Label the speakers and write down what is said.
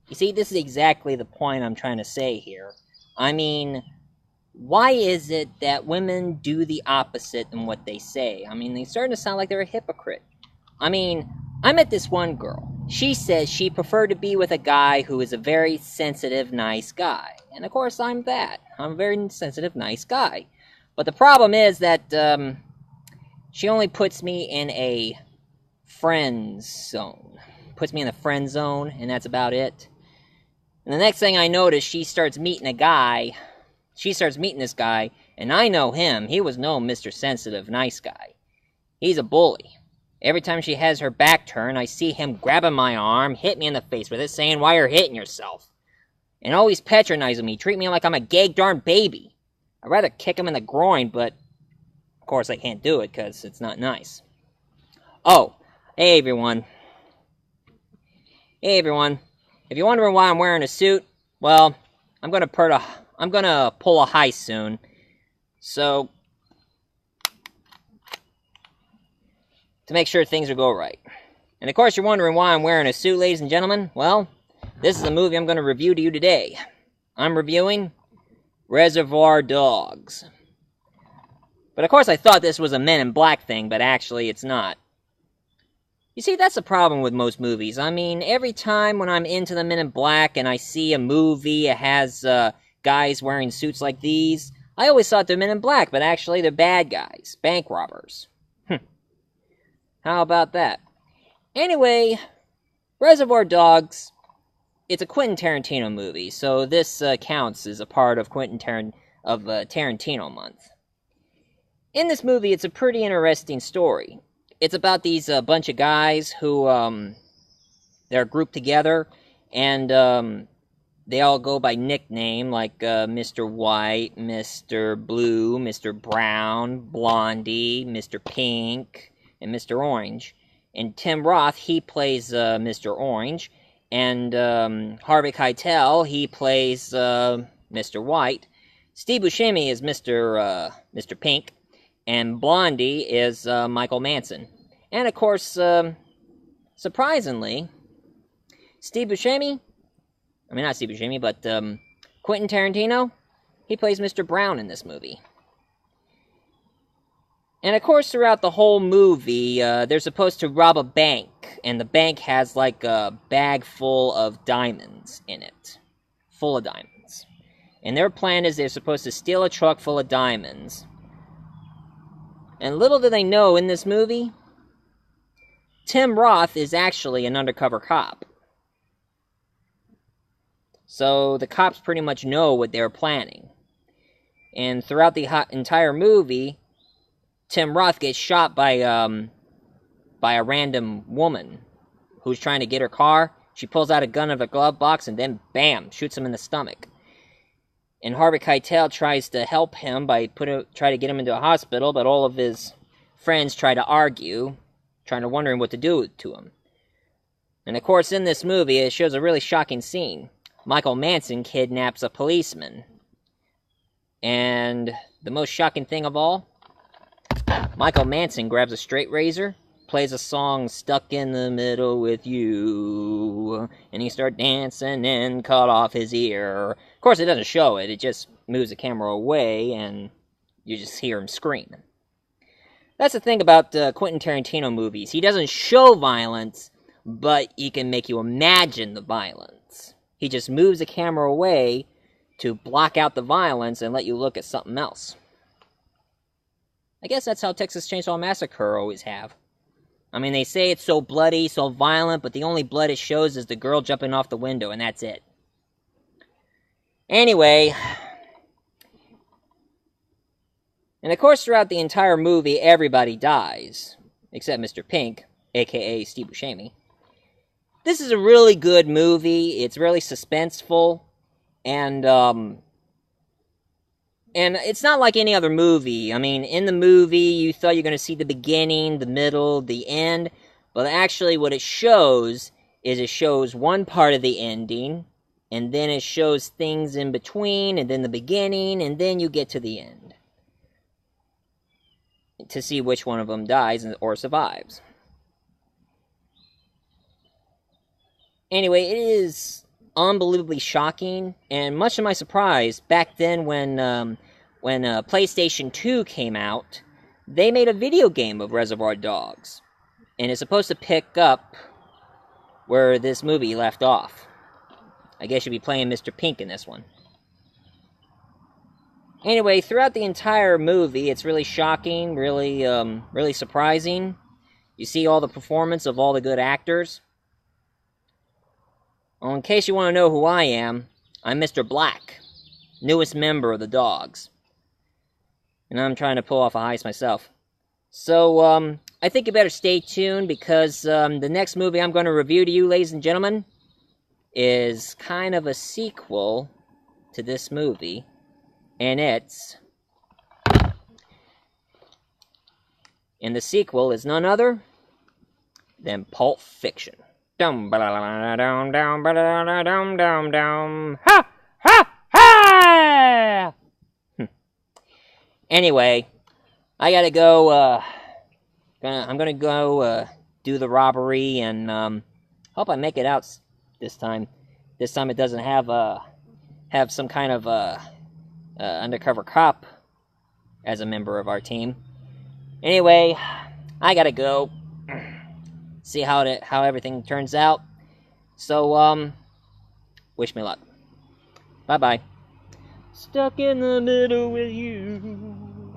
Speaker 1: You see, this is exactly the point I'm trying to say here. I mean, why is it that women do the opposite than what they say? I mean, they starting to sound like they're a hypocrite. I mean, I met this one girl. She says she preferred to be with a guy who is a very sensitive, nice guy. And of course, I'm that. I'm a very sensitive, nice guy. But the problem is that she only puts me in a friend zone. Puts me in the friend zone, and that's about it. And the next thing I notice, she starts meeting a guy. She starts meeting this guy, and I know him. He was no Mr. Sensitive, nice guy. He's a bully. Every time she has her back turned, I see him grabbing my arm, hit me in the face with it, saying, "Why you're hitting yourself?" And always patronizing me, treat me like I'm a gay darn baby. I'd rather kick him in the groin, but of course I can't do it because it's not nice. Oh, hey everyone. Hey everyone. If you're wondering why I'm wearing a suit, well, I'm gonna pull a heist soon. So, to make sure things will go right. And of course you're wondering why I'm wearing a suit, ladies and gentlemen. Well, this is a movie I'm going to review to you today. I'm reviewing Reservoir Dogs. But of course I thought this was a Men in Black thing, but actually it's not. You see, that's the problem with most movies. I mean, every time when I'm into the Men in Black and I see a movie that has guys wearing suits like these, I always thought they're Men in Black, but actually they're bad guys, bank robbers. How about that? Anyway, Reservoir Dogs, it's a Quentin Tarantino movie, so this counts as a part of Tarantino month. In this movie, it's a pretty interesting story. It's about these bunch of guys who they're grouped together, and they all go by nickname like Mr. White, Mr. Blue, Mr. Brown, Blondie, Mr. Pink, and Mr. Orange. And Tim Roth, he plays Mr. Orange, and Harvey Keitel, he plays Mr. White. Steve Buscemi is Mr. Pink, and Blondie is Michael Manson. And of course, surprisingly, not Steve Buscemi, but Quentin Tarantino, he plays Mr. Brown in this movie. And of course, throughout the whole movie, they're supposed to rob a bank, and the bank has like a bag full of diamonds in it. Full of diamonds. And their plan is they're supposed to steal a truck full of diamonds. And little do they know in this movie, Tim Roth is actually an undercover cop. So the cops pretty much know what they're planning. And throughout the entire movie, Tim Roth gets shot by a random woman who's trying to get her car. She pulls out a gun out of a glove box and then, bam, shoots him in the stomach. And Harvey Keitel tries to help him by try to get him into a hospital, but all of his friends try to argue, wondering what to do to him. And of course, in this movie, it shows a really shocking scene. Michael Manson kidnaps a policeman. And the most shocking thing of all, Michael Manson grabs a straight razor, plays a song, "Stuck in the Middle with You," and he starts dancing and cut off his ear. Of course, it doesn't show it, it just moves the camera away, and you just hear him scream. That's the thing about Quentin Tarantino movies. He doesn't show violence, but he can make you imagine the violence. He just moves the camera away to block out the violence and let you look at something else. I guess that's how Texas Chainsaw Massacre always have. I mean, they say it's so bloody, so violent, but the only blood it shows is the girl jumping off the window, and that's it. Anyway, and of course throughout the entire movie, everybody dies, except Mr. Pink, aka Steve Buscemi. This is a really good movie. It's really suspenseful, and it's not like any other movie. I mean, in the movie, you thought you're going to see the beginning, the middle, the end. But actually, what it shows is it shows one part of the ending, and then it shows things in between, and then the beginning, and then you get to the end. To see which one of them dies or survives. Anyway, it is unbelievably shocking, and much to my surprise, back then when PlayStation 2 came out, they made a video game of Reservoir Dogs, and it's supposed to pick up where this movie left off. I guess you'll be playing Mr. Pink in this one. Anyway, throughout the entire movie, it's really shocking, really surprising. You see all the performance of all the good actors. Well, in case you want to know who I am, I'm Mr. Black, newest member of the Dogs. And I'm trying to pull off a heist myself. So, I think you better stay tuned, because the next movie I'm going to review to you, ladies and gentlemen, is kind of a sequel to this movie. And the sequel is none other than Pulp Fiction. Dum ba da dum dum ba da dum dum dum. Ha ha ha! Anyway, I gotta go. I'm gonna go do the robbery, and hope I make it out this time. This time it doesn't have some kind of undercover cop as a member of our team. Anyway, I gotta go. See how everything turns out. So, wish me luck. Bye-bye. Stuck in the middle with you.